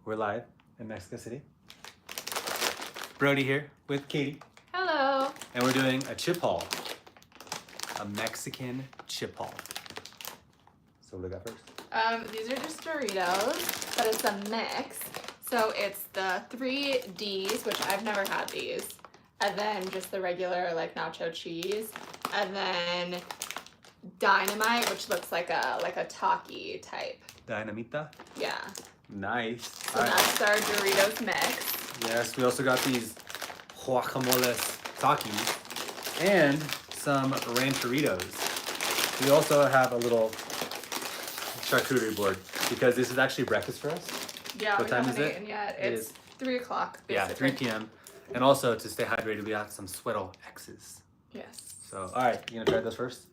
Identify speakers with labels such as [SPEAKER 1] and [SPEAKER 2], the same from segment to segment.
[SPEAKER 1] We're live in Mexico City. Brody here with Katie.
[SPEAKER 2] Hello.
[SPEAKER 1] And we're doing a chip haul. A Mexican chip haul. So what do we got first?
[SPEAKER 2] These are just Doritos, but it's a mix. So it's the 3 Ds, which I've never had these. And then just the regular like nacho cheese. And then Dynamite, which looks like a Taki type.
[SPEAKER 1] Dinamita?
[SPEAKER 2] Yeah.
[SPEAKER 1] Nice.
[SPEAKER 2] So that's our Doritos mix.
[SPEAKER 1] Yes, we also got these guacamoles Takis and some rancheritos. We also have a little charcuterie board because this is actually breakfast for us.
[SPEAKER 2] Yeah,
[SPEAKER 1] What
[SPEAKER 2] we
[SPEAKER 1] time
[SPEAKER 2] haven't
[SPEAKER 1] is it?
[SPEAKER 2] eaten yet.
[SPEAKER 1] It
[SPEAKER 2] It's
[SPEAKER 1] is
[SPEAKER 2] 3 o'clock,
[SPEAKER 1] Yeah,
[SPEAKER 2] basically.
[SPEAKER 1] 3 p.m. And also to stay hydrated, we have some Sweato X's.
[SPEAKER 2] Yes.
[SPEAKER 1] So, all right, you gonna try those first?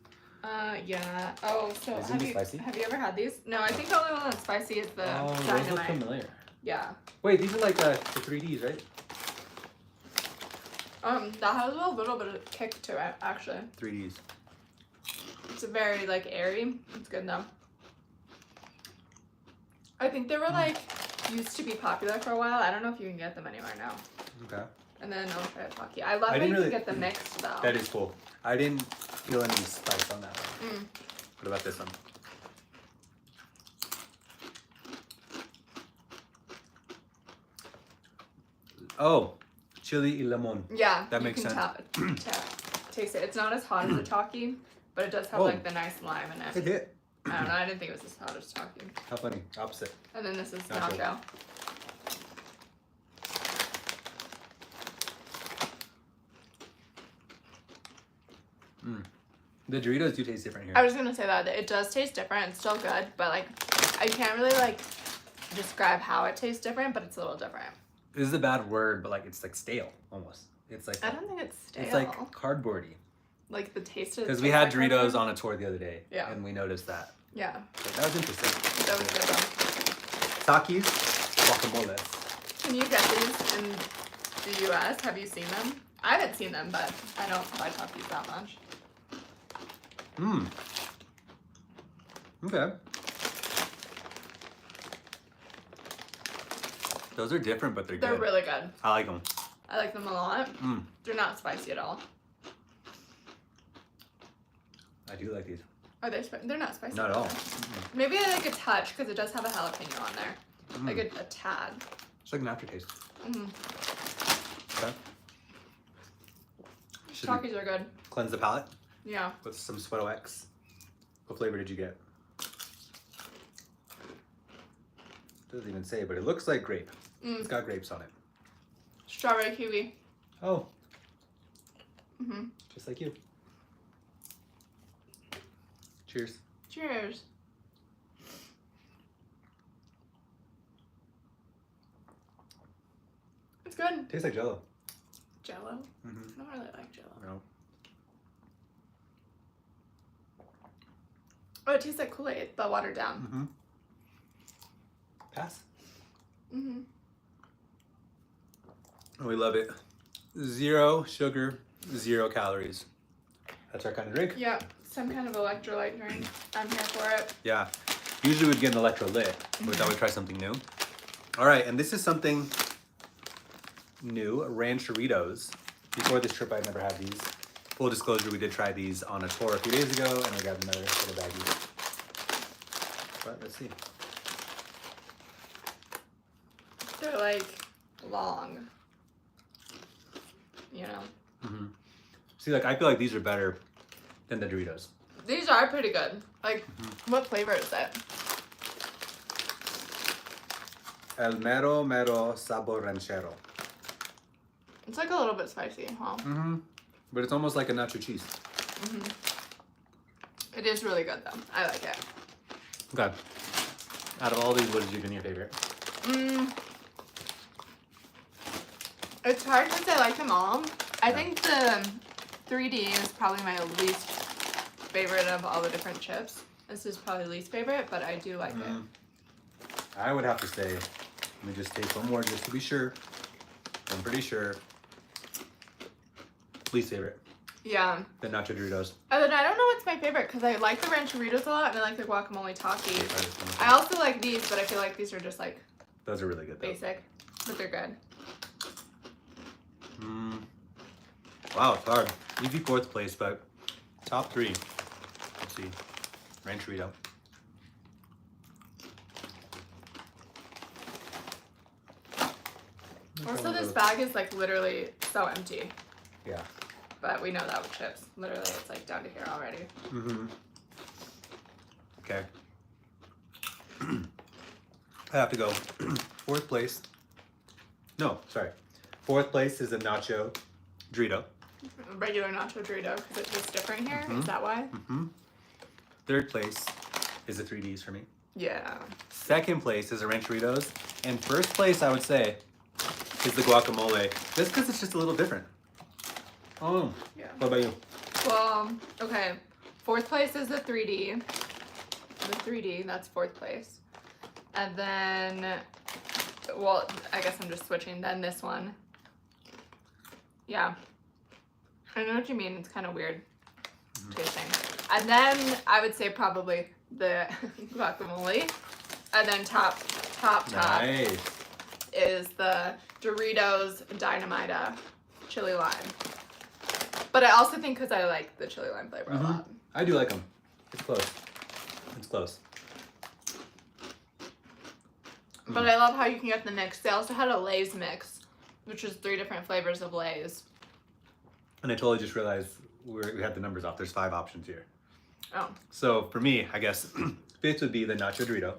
[SPEAKER 2] Yeah. Oh, so
[SPEAKER 1] Is it spicy?
[SPEAKER 2] have you ever had these? No, I think the only one that's spicy is the
[SPEAKER 1] Oh, those
[SPEAKER 2] Dynamite.
[SPEAKER 1] look familiar.
[SPEAKER 2] Yeah.
[SPEAKER 1] Wait, these are like the 3Ds, right?
[SPEAKER 2] That has a little bit of kick to it, actually.
[SPEAKER 1] 3Ds.
[SPEAKER 2] It's a very like airy. It's good though. I think they were like used to be popular for a while. I don't know if you can get them anywhere now.
[SPEAKER 1] Okay.
[SPEAKER 2] And then I'll try a Taki. I love
[SPEAKER 1] I
[SPEAKER 2] how
[SPEAKER 1] didn't
[SPEAKER 2] you
[SPEAKER 1] really-
[SPEAKER 2] can get the mixed though.
[SPEAKER 1] That is cool. I didn't feel any spice on that one.
[SPEAKER 2] Mm.
[SPEAKER 1] What about this one? Oh, chili y lemon.
[SPEAKER 2] Yeah,
[SPEAKER 1] That
[SPEAKER 2] you
[SPEAKER 1] makes
[SPEAKER 2] can
[SPEAKER 1] sense.
[SPEAKER 2] taste it. It's not as hot as the Taki, but it does have
[SPEAKER 1] Oh.
[SPEAKER 2] like the nice lime in
[SPEAKER 1] It
[SPEAKER 2] it.
[SPEAKER 1] hit.
[SPEAKER 2] I don't know. I didn't think it was as hot as Taki.
[SPEAKER 1] How funny. Opposite.
[SPEAKER 2] And then this is
[SPEAKER 1] Nacho.
[SPEAKER 2] nacho.
[SPEAKER 1] The Doritos do taste different here.
[SPEAKER 2] I was gonna say that it does taste different. It's still good, but like I can't really like describe how it tastes different, but it's a little different.
[SPEAKER 1] This is a bad word, but like it's like stale almost. It's like
[SPEAKER 2] I don't think it's stale.
[SPEAKER 1] it's like cardboardy.
[SPEAKER 2] Like the taste of it.
[SPEAKER 1] Because we had Doritos on a tour the other day,
[SPEAKER 2] Yeah.
[SPEAKER 1] and we noticed that.
[SPEAKER 2] Yeah,
[SPEAKER 1] But that was interesting.
[SPEAKER 2] that was good though.
[SPEAKER 1] Takis, guacamoles.
[SPEAKER 2] Can you get these in the US? Have you seen them? I haven't seen them, but I don't buy Takis that much.
[SPEAKER 1] Mmm. Okay. Those are different, but they're
[SPEAKER 2] They're
[SPEAKER 1] good.
[SPEAKER 2] really good.
[SPEAKER 1] I like them.
[SPEAKER 2] I like them a lot.
[SPEAKER 1] Mm.
[SPEAKER 2] They're not spicy at all.
[SPEAKER 1] I do like these.
[SPEAKER 2] Are they spicy? They're not spicy.
[SPEAKER 1] Not at all.
[SPEAKER 2] Maybe like a touch because it does have a jalapeno on there. Like a tad.
[SPEAKER 1] It's like an aftertaste.
[SPEAKER 2] Mm-hmm.
[SPEAKER 1] Okay. Should we
[SPEAKER 2] Takis are good.
[SPEAKER 1] cleanse the palate
[SPEAKER 2] Yeah.
[SPEAKER 1] with some Sweato X? What flavor did you get? Doesn't even say, but it looks like grape. It's got grapes on it.
[SPEAKER 2] Strawberry kiwi.
[SPEAKER 1] Oh,
[SPEAKER 2] Mm-hmm.
[SPEAKER 1] just like you. Cheers.
[SPEAKER 2] Cheers. It's good.
[SPEAKER 1] Tastes like Jello.
[SPEAKER 2] Jello?
[SPEAKER 1] Mm-hmm.
[SPEAKER 2] I don't really like Jello.
[SPEAKER 1] No.
[SPEAKER 2] Oh, it tastes like Kool-Aid, but watered down.
[SPEAKER 1] Mm-hmm. Pass.
[SPEAKER 2] Mm-hmm.
[SPEAKER 1] We love it. 0 sugar, 0 calories. That's our kind of drink.
[SPEAKER 2] Yeah, some kind of electrolyte drink. I'm here for it.
[SPEAKER 1] Yeah. Usually we'd get an electrolyte, but thought we'd try something new. All right, and this is something new, rancheritos. Before this trip, I'd never had these. Full disclosure, we did try these on a tour a few days ago, and we got another little baggie. But let's see.
[SPEAKER 2] They're like long. You know?
[SPEAKER 1] Mm-hmm. See, like I feel like these are better than the Doritos.
[SPEAKER 2] These are pretty good. Like, what flavor is it?
[SPEAKER 1] El mero mero sabor ranchero.
[SPEAKER 2] It's like a little bit spicy, huh?
[SPEAKER 1] Mm-hmm. But it's almost like a nacho cheese.
[SPEAKER 2] It is really good though. I like it.
[SPEAKER 1] Okay. Out of all these, what is your favorite?
[SPEAKER 2] It's hard since I like them all. I think the 3D is probably my least favorite of all the different chips. This is probably least favorite, but I do like it.
[SPEAKER 1] I would have to say, let me just take one more just to be sure. I'm pretty sure. Least favorite.
[SPEAKER 2] Yeah.
[SPEAKER 1] The nacho Doritos.
[SPEAKER 2] And then I don't know what's my favorite because I like the rancheritos a lot and I like the guacamole Taki. I also like these, but I feel like these are just like
[SPEAKER 1] Those are really good though.
[SPEAKER 2] Basic, but they're good.
[SPEAKER 1] Wow, it's hard. Easy fourth place, but top three. Let's see. Rancherito.
[SPEAKER 2] Also, this bag is like literally so empty.
[SPEAKER 1] Yeah.
[SPEAKER 2] But we know that with chips. Literally, it's like down to here already.
[SPEAKER 1] Okay. I have to go. Fourth place. No, sorry. Fourth place is a nacho Dorito.
[SPEAKER 2] Regular nacho Dorito because it tastes different here. Is that why?
[SPEAKER 1] Third place is the 3Ds for me.
[SPEAKER 2] Yeah.
[SPEAKER 1] Second place is the Rancheritos. And first place, I would say, is the guacamole. Just because it's just a little different. Oh.
[SPEAKER 2] Yeah.
[SPEAKER 1] What about you?
[SPEAKER 2] Well, okay. Fourth place is the 3D. The 3D, that's fourth place. And then, well, I guess I'm just switching. Then this one. Yeah. I know what you mean. It's kind of weird tasting. And then I would say probably the guacamole. And then top
[SPEAKER 1] Nice.
[SPEAKER 2] is the Doritos Dynamita chili lime. But I also think because I like the chili lime flavor a lot.
[SPEAKER 1] I do like them. It's close. It's close.
[SPEAKER 2] But I love how you can get the mix. They also had a Lay's mix, which is 3 different flavors of Lay's.
[SPEAKER 1] And I totally just realized we had the numbers off. There's 5 options here.
[SPEAKER 2] Oh.
[SPEAKER 1] So for me, I guess fifth would be the Nacho Dorito.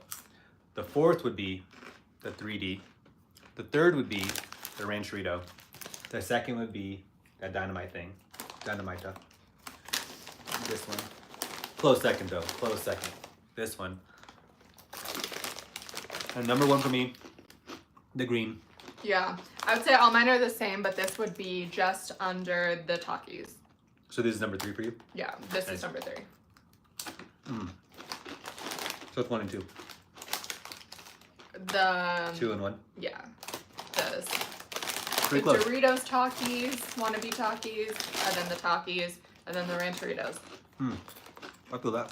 [SPEAKER 1] The fourth would be the 3D. The third would be the Rancherito. The second would be that Dynamite thing. Dynamita. This one. Close second though. Close second. This one. And number 1 for me, the green.
[SPEAKER 2] Yeah. I would say all mine are the same, but this would be just under the Takis.
[SPEAKER 1] So this is number 3 for you?
[SPEAKER 2] Yeah, this
[SPEAKER 1] Nice.
[SPEAKER 2] is number 3.
[SPEAKER 1] So it's 1 and 2.
[SPEAKER 2] The
[SPEAKER 1] 2 and 1.
[SPEAKER 2] yeah, the
[SPEAKER 1] Pretty close.
[SPEAKER 2] Doritos Takis, wannabe Takis, and then the Takis, and then the Rancheritos.
[SPEAKER 1] I feel that.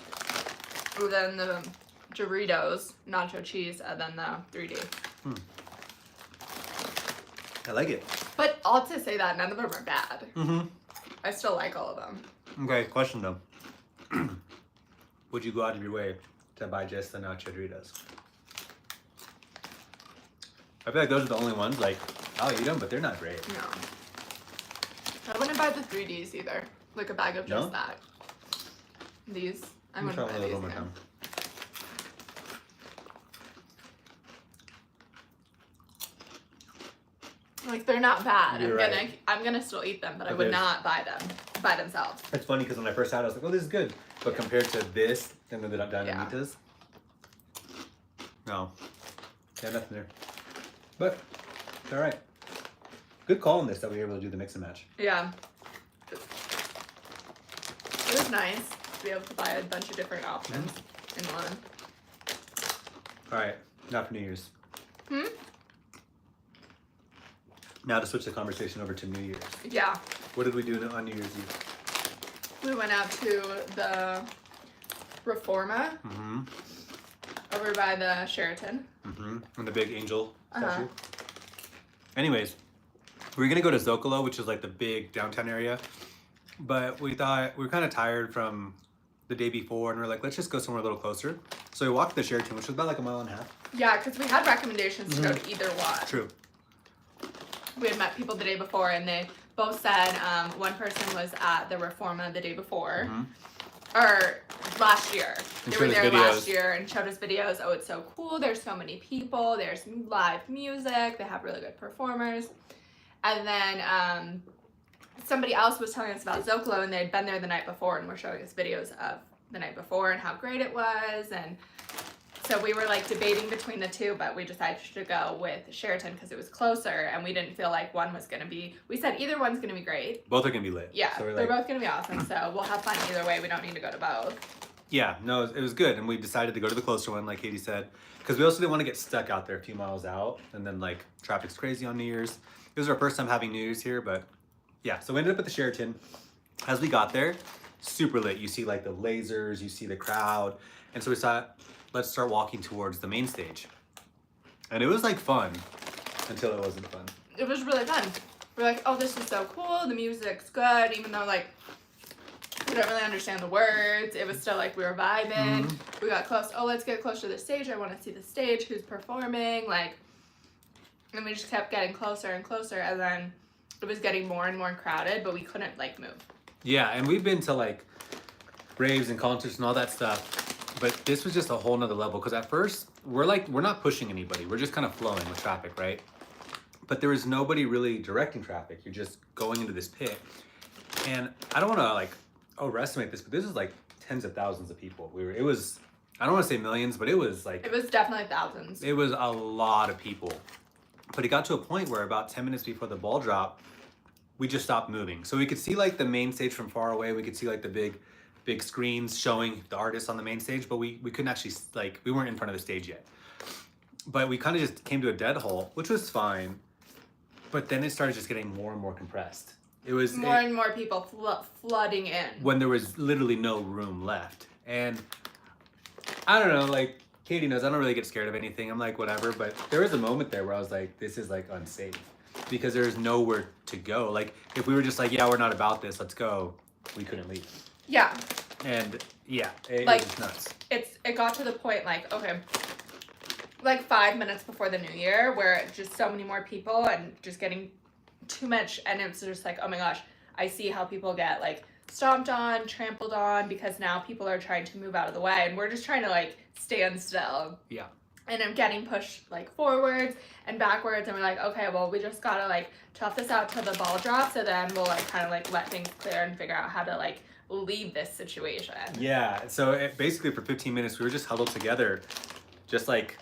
[SPEAKER 2] And then the Doritos, nacho cheese, and then the 3D.
[SPEAKER 1] I like it.
[SPEAKER 2] But all to say that none of them are bad.
[SPEAKER 1] Mm-hmm.
[SPEAKER 2] I still like all of them.
[SPEAKER 1] Okay, question though. Would you go out of your way to buy just the Nacho Doritos? I feel like those are the only ones, like, I'll eat them, but they're not great.
[SPEAKER 2] No. I wouldn't buy the 3Ds either. Like a bag of just
[SPEAKER 1] No?
[SPEAKER 2] that. These. I
[SPEAKER 1] Let me
[SPEAKER 2] wouldn't
[SPEAKER 1] try
[SPEAKER 2] buy
[SPEAKER 1] those
[SPEAKER 2] these.
[SPEAKER 1] one more
[SPEAKER 2] again.
[SPEAKER 1] time.
[SPEAKER 2] Like they're not bad.
[SPEAKER 1] You're right.
[SPEAKER 2] I'm gonna still eat them, but I
[SPEAKER 1] But
[SPEAKER 2] would
[SPEAKER 1] there's-
[SPEAKER 2] not buy them by themselves.
[SPEAKER 1] It's funny because when I first had it, I was like, oh, this is good. But compared to this and then the Dynamitas, no. Yeah, nothing there. But, it's alright. Good call on this that we were able to do the mix and match.
[SPEAKER 2] Yeah. It was nice to be able to buy a bunch of different options in one.
[SPEAKER 1] Alright, now for New Year's.
[SPEAKER 2] Hmm?
[SPEAKER 1] Now to switch the conversation over to New Year's.
[SPEAKER 2] Yeah.
[SPEAKER 1] What did we do on New Year's Eve?
[SPEAKER 2] We went out to the Reforma
[SPEAKER 1] Mm-hmm.
[SPEAKER 2] over by the Sheraton.
[SPEAKER 1] Mm-hmm. And the big angel
[SPEAKER 2] Uh-huh.
[SPEAKER 1] statue. Anyways, we were gonna go to Zocalo, which is like the big downtown area. But we thought we were kind of tired from the day before, and we are like, let's just go somewhere a little closer. So we walked to the Sheraton, which was about like a mile and a half.
[SPEAKER 2] Yeah, because we had recommendations to go to either one.
[SPEAKER 1] True.
[SPEAKER 2] We had met people the day before, and they both said one person was at the Reforma the day before, or last year.
[SPEAKER 1] And
[SPEAKER 2] They
[SPEAKER 1] showed
[SPEAKER 2] were
[SPEAKER 1] us
[SPEAKER 2] there
[SPEAKER 1] videos.
[SPEAKER 2] last year and showed us videos. Oh, it's so cool. There's so many people. There's live music. They have really good performers. And then somebody else was telling us about Zocalo, and they'd been there the night before and were showing us videos of the night before and how great it was. And so we were like debating between the two, but we decided to go with Sheraton because it was closer, and we didn't feel like one was going to be, we said either one's going to be great.
[SPEAKER 1] Both are gonna be lit.
[SPEAKER 2] Yeah,
[SPEAKER 1] So we're
[SPEAKER 2] they're
[SPEAKER 1] like,
[SPEAKER 2] both going to be awesome, so we'll have fun either way. We don't need to go to both.
[SPEAKER 1] yeah, no, it was good. And we decided to go to the closer one, like Katie said, because we also didn't want to get stuck out there a few miles out. And then like traffic's crazy on New Year's. It was our first time having New Year's here, but yeah. So we ended up at the Sheraton. As we got there, super lit. You see like the lasers, you see the crowd. And so we thought, let's start walking towards the main stage. And it was like fun until it wasn't fun.
[SPEAKER 2] It was really fun. We're like, oh, this is so cool. The music's good, even though like we don't really understand the words. It was still like we were vibing. We got close. Oh, let's get close to the stage. I want to see the stage. Who's performing? Like, and we just kept getting closer and closer, and then it was getting more and more crowded, but we couldn't like move.
[SPEAKER 1] Yeah, and we've been to like raves and concerts and all that stuff, but this was just a whole nother level because at first we're not pushing anybody. We're just kind of flowing with traffic, right? But there was nobody really directing traffic. You're just going into this pit. And I don't want to like overestimate this, but this is like tens of thousands of people. It was, I don't want to say millions, but it was like.
[SPEAKER 2] It was definitely thousands.
[SPEAKER 1] It was a lot of people. But it got to a point where about 10 minutes before the ball drop, we just stopped moving. So we could see like the main stage from far away. We could see like the big screens showing the artists on the main stage, but we couldn't actually, like, we weren't in front of the stage yet. But we kind of just came to a dead halt, which was fine. But then it started just getting more and more compressed. It was
[SPEAKER 2] more and more people flooding in.
[SPEAKER 1] When there was literally no room left. And I don't know, like, Katie knows I don't really get scared of anything. I'm like, whatever. But there was a moment there where I was like, this is like unsafe. Because there's nowhere to go. Like, if we were just like, yeah, we're not about this, let's go, we couldn't leave.
[SPEAKER 2] Yeah.
[SPEAKER 1] And yeah, it
[SPEAKER 2] like,
[SPEAKER 1] was nuts.
[SPEAKER 2] It got to the point like, okay, like 5 minutes before the new year where just so many more people and just getting too much, and it's just like, oh my gosh, I see how people get like stomped on, trampled on, because now people are trying to move out of the way and we're just trying to like stand still.
[SPEAKER 1] Yeah.
[SPEAKER 2] And I'm getting pushed like forwards and backwards, and we're like, okay, well, we just gotta like tough this out till the ball drops, so then we'll like kind of like let things clear and figure out how to like leave this situation.
[SPEAKER 1] Yeah, so basically for 15 minutes we were just huddled together, just like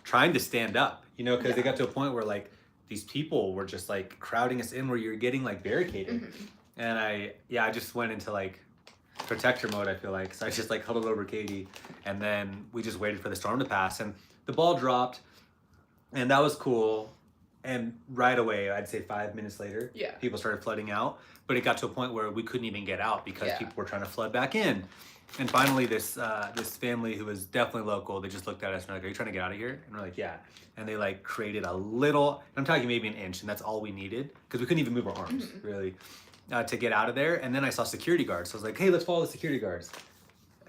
[SPEAKER 1] trying to stand up, you know, because it got to a point where like these people were just like crowding us in where you're getting like barricaded. And I just went into like protector mode, I feel like. So I just like huddled over Katie, and then we just waited for the storm to pass, and the ball dropped, and that was cool. And right away, I'd say 5 minutes later, people started flooding out. But it got to a point where we couldn't even get out because people were trying to flood back in. And finally, this family who was definitely local, they just looked at us and were like, are you trying to get out of here? And we're like, yeah. And they like created a little, I'm talking maybe an inch, and that's all we needed because we couldn't even move our arms, really, to get out of there. And then I saw security guards. So I was like, hey, let's follow the security guards.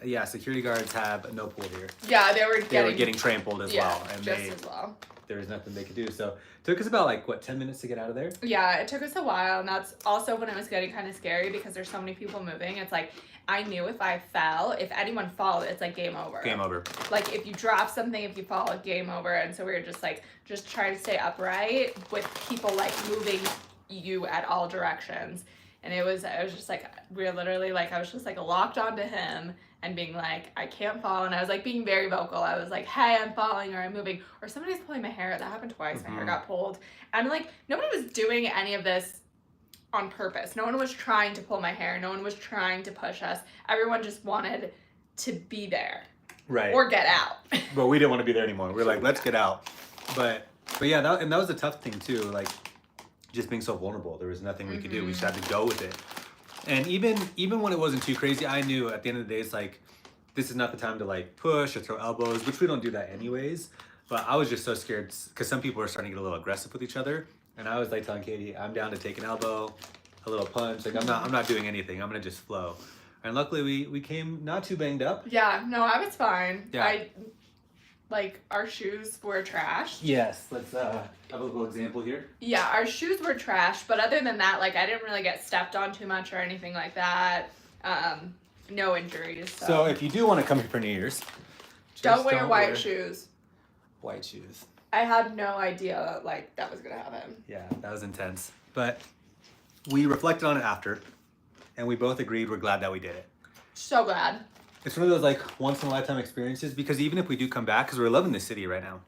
[SPEAKER 1] Yeah, security guards have no pool here.
[SPEAKER 2] Yeah, they were
[SPEAKER 1] getting trampled as well. And
[SPEAKER 2] as well.
[SPEAKER 1] There was nothing they could do. So it took us about like, what, 10 minutes to get out of there?
[SPEAKER 2] Yeah, it took us a while. And that's also when it was getting kind of scary because there's so many people moving. It's like, I knew if I fell, if anyone falls, it's like game over.
[SPEAKER 1] Game over.
[SPEAKER 2] Like if you drop something, if you fall, game over. And so we were just like, just trying to stay upright with people like moving you at all directions. And it was just like, we were literally like, I was just like locked onto him and being like, I can't fall. And I was like being very vocal. I was like, hey, I'm falling or I'm moving. Or somebody's pulling my hair. That happened twice. My hair got pulled. And like, nobody was doing any of this on purpose. No one was trying to pull my hair. No one was trying to push us. Everyone just wanted to be there.
[SPEAKER 1] Right.
[SPEAKER 2] Or get out.
[SPEAKER 1] But we didn't want to be there anymore. We were like, let's get out. But yeah, that was a tough thing too. Like just being so vulnerable. There was nothing we could do. We just had to go with it. And even when it wasn't too crazy, I knew at the end of the day, it's like, this is not the time to like push or throw elbows, which we don't do that anyways. But I was just so scared because some people were starting to get a little aggressive with each other. And I was like telling Katie, I'm down to take an elbow, a little punch. Like I'm not doing anything. I'm gonna just flow. And luckily we came not too banged up.
[SPEAKER 2] Yeah, no, I was fine.
[SPEAKER 1] Yeah.
[SPEAKER 2] Like our shoes were trashed.
[SPEAKER 1] Yes, let's have a little example here.
[SPEAKER 2] Yeah, our shoes were trashed, but other than that, like I didn't really get stepped on too much or anything like that. No injuries.
[SPEAKER 1] So if you do want to come here for New Year's,
[SPEAKER 2] don't wear white shoes.
[SPEAKER 1] White shoes.
[SPEAKER 2] I had no idea like that was gonna happen.
[SPEAKER 1] Yeah, that was intense. But we reflected on it after, and we both agreed we're glad that we did it.
[SPEAKER 2] So glad. It's
[SPEAKER 1] one of those like once in a lifetime experiences because even if we do come back, because we're loving this city right now,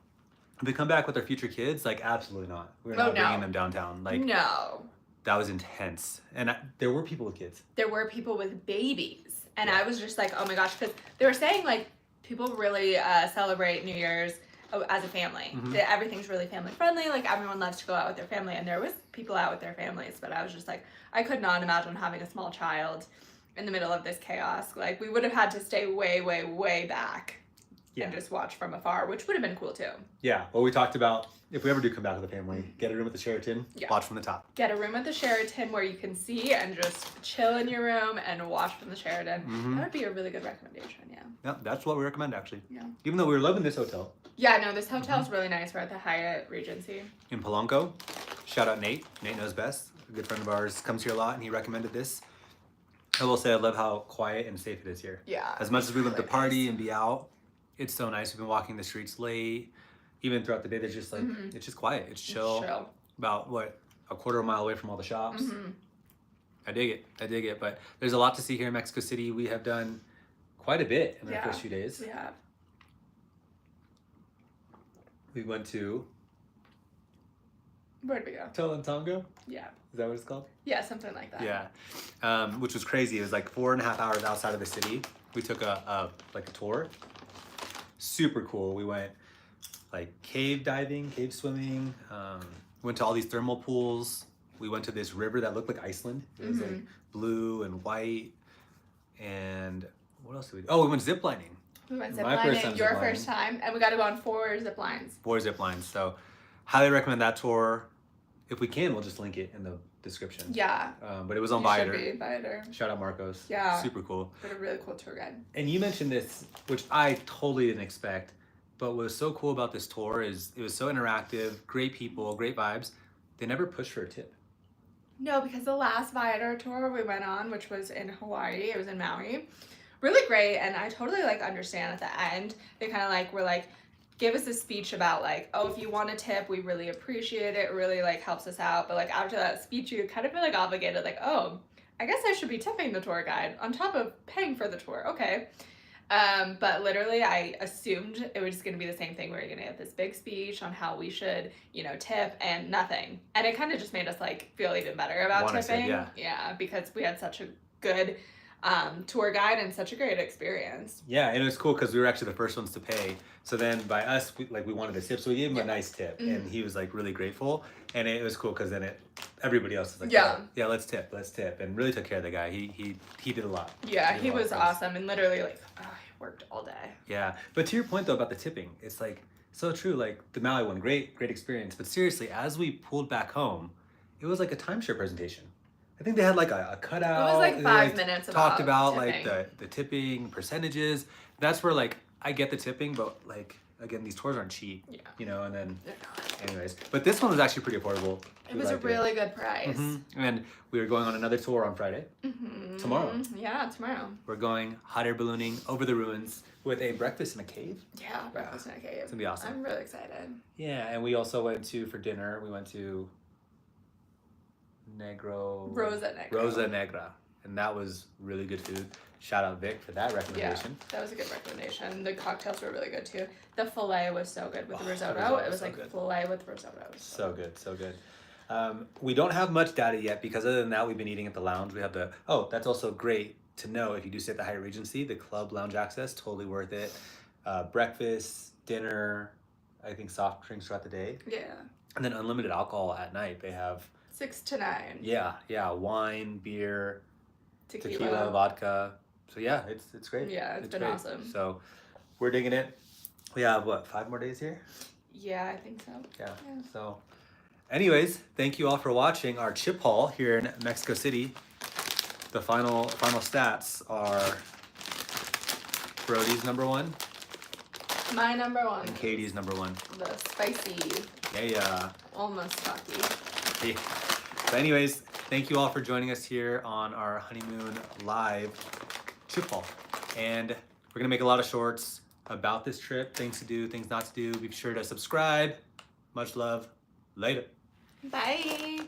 [SPEAKER 1] if we come back with our future kids, like absolutely not. We're not bringing them downtown. Like
[SPEAKER 2] no.
[SPEAKER 1] That was intense, and there were people with kids.
[SPEAKER 2] There were people with babies, and I was just like, oh my gosh, because they were saying like people really celebrate New Year's as a family. Everything's really family friendly. Like everyone loves to go out with their family, and there was people out with their families, but I was just like, I could not imagine having a small child in the middle of this chaos. Like we would have had to stay way, way, way back.
[SPEAKER 1] Yeah.
[SPEAKER 2] and just watch from afar, which would have been cool too.
[SPEAKER 1] Yeah. Well, we talked about if we ever do come back with the family, get a room at the Sheraton,
[SPEAKER 2] Yeah.
[SPEAKER 1] watch from the top.
[SPEAKER 2] Get a room at the Sheraton where you can see and just chill in your room and watch from the Sheraton. That would be a really good recommendation, yeah.
[SPEAKER 1] Yeah, that's what we recommend actually.
[SPEAKER 2] Yeah.
[SPEAKER 1] Even though we were loving this hotel.
[SPEAKER 2] Yeah, no, this hotel is really nice. We're at the Hyatt Regency.
[SPEAKER 1] In Polanco. Shout out Nate. Nate knows best. A good friend of ours comes here a lot and he recommended this. I will say I love how quiet and safe it is here.
[SPEAKER 2] Yeah.
[SPEAKER 1] As much as we love to
[SPEAKER 2] really
[SPEAKER 1] party
[SPEAKER 2] nice.
[SPEAKER 1] and be out, it's so nice. We've been walking the streets late. Even throughout the day, there's just like, it's just quiet. It's chill. About what, a quarter of a mile away from all the shops. I dig it. I dig it. But there's a lot to see here in Mexico City. We have done quite a bit in our first few days.
[SPEAKER 2] Yeah.
[SPEAKER 1] We went to
[SPEAKER 2] Where'd we go?
[SPEAKER 1] Tolantongo.
[SPEAKER 2] Yeah.
[SPEAKER 1] Is that what it's called?
[SPEAKER 2] Yeah, something like that.
[SPEAKER 1] Yeah. Which was crazy. It was like 4.5 hours outside of the city. We took a tour. Super cool. We went like cave diving, cave swimming. Went to all these thermal pools. We went to this river that looked like Iceland. It was like blue and white. And what else did we do? Oh, we went ziplining.
[SPEAKER 2] We went
[SPEAKER 1] My first
[SPEAKER 2] ziplining,
[SPEAKER 1] time
[SPEAKER 2] your
[SPEAKER 1] ziplining.
[SPEAKER 2] first time, and we got to go on 4 zip lines.
[SPEAKER 1] 4 zip lines. So highly recommend that tour. If we can, we'll just link it in the description.
[SPEAKER 2] Yeah.
[SPEAKER 1] But it was on
[SPEAKER 2] You
[SPEAKER 1] Viator.
[SPEAKER 2] should be Viator.
[SPEAKER 1] Shout out Marcos.
[SPEAKER 2] Yeah.
[SPEAKER 1] Super cool.
[SPEAKER 2] What a really cool tour guide.
[SPEAKER 1] And you mentioned this, which I totally didn't expect, but what was so cool about this tour is it was so interactive, great people, great vibes. They never pushed for a tip.
[SPEAKER 2] No, because the last Viator tour we went on, which was in Hawaii, it was in Maui, really great. And I totally like understand at the end, they kind of like were like, give us a speech about like, oh, if you want a tip, we really appreciate it. It really like helps us out. But like after that speech, you kind of feel like obligated, like, oh, I guess I should be tipping the tour guide on top of paying for the tour. Okay. But literally I assumed it was just going to be the same thing. We were going to get this big speech on how we should, you know, tip, and nothing. And it kind of just made us like feel even better about tipping. Yeah, because we had such a good tour guide and such a great experience.
[SPEAKER 1] Yeah, and it was cool because we were actually the first ones to pay. So then by us, we wanted a tip, so we gave him a nice tip, and he was like really grateful. And it was cool because then everybody else was like, yeah, let's tip, and really took care of the guy. He did a lot.
[SPEAKER 2] Yeah, he was awesome, and literally like, he worked all day.
[SPEAKER 1] Yeah, but to your point though about the tipping, it's like so true. Like the Maui one, great experience. But seriously, as we pulled back home, it was like a timeshare presentation. I think they had like a cutout.
[SPEAKER 2] It was like 5 minutes
[SPEAKER 1] talked about
[SPEAKER 2] tipping.
[SPEAKER 1] like the tipping percentages. That's where like I get the tipping, but like again, these tours aren't cheap. Yeah. You know, and then anyways. But this one was actually pretty affordable.
[SPEAKER 2] It was a really good price.
[SPEAKER 1] And we were going on another tour on Friday. Tomorrow.
[SPEAKER 2] Yeah, tomorrow.
[SPEAKER 1] We're going hot air ballooning over the ruins with a breakfast in a cave.
[SPEAKER 2] Yeah, breakfast in a cave.
[SPEAKER 1] It's gonna be awesome.
[SPEAKER 2] I'm really excited.
[SPEAKER 1] Yeah, and we also went for dinner, we went to Rosa Negra. And that was really good food. Shout out Vic for that recommendation.
[SPEAKER 2] Yeah, that was a good recommendation. The cocktails were really good too. The filet was so good with the risotto. It was so like good. Filet with risotto.
[SPEAKER 1] So good, so good. We don't have much data yet because other than that, we've been eating at the lounge. We have that's also great to know if you do stay at the Hyatt Regency, the club lounge access, totally worth it. Breakfast, dinner, I think soft drinks throughout the day.
[SPEAKER 2] Yeah.
[SPEAKER 1] And then unlimited alcohol at night. They have
[SPEAKER 2] 6 to 9.
[SPEAKER 1] Yeah, wine, beer,
[SPEAKER 2] tequila,
[SPEAKER 1] vodka. So yeah, it's great.
[SPEAKER 2] Yeah, it's been great. Awesome.
[SPEAKER 1] So we're digging it. We have 5 more days here?
[SPEAKER 2] Yeah, I think so.
[SPEAKER 1] Yeah. So anyways, thank you all for watching our chip haul here in Mexico City. The final stats are Brody's number 1.
[SPEAKER 2] My number 1.
[SPEAKER 1] And Katie's number 1.
[SPEAKER 2] The spicy.
[SPEAKER 1] Yeah.
[SPEAKER 2] Almost stocky.
[SPEAKER 1] Yeah. So anyways, thank you all for joining us here on our honeymoon live chip haul. And we're gonna make a lot of shorts about this trip, things to do, things not to do. Be sure to subscribe. Much love. Later.
[SPEAKER 2] Bye.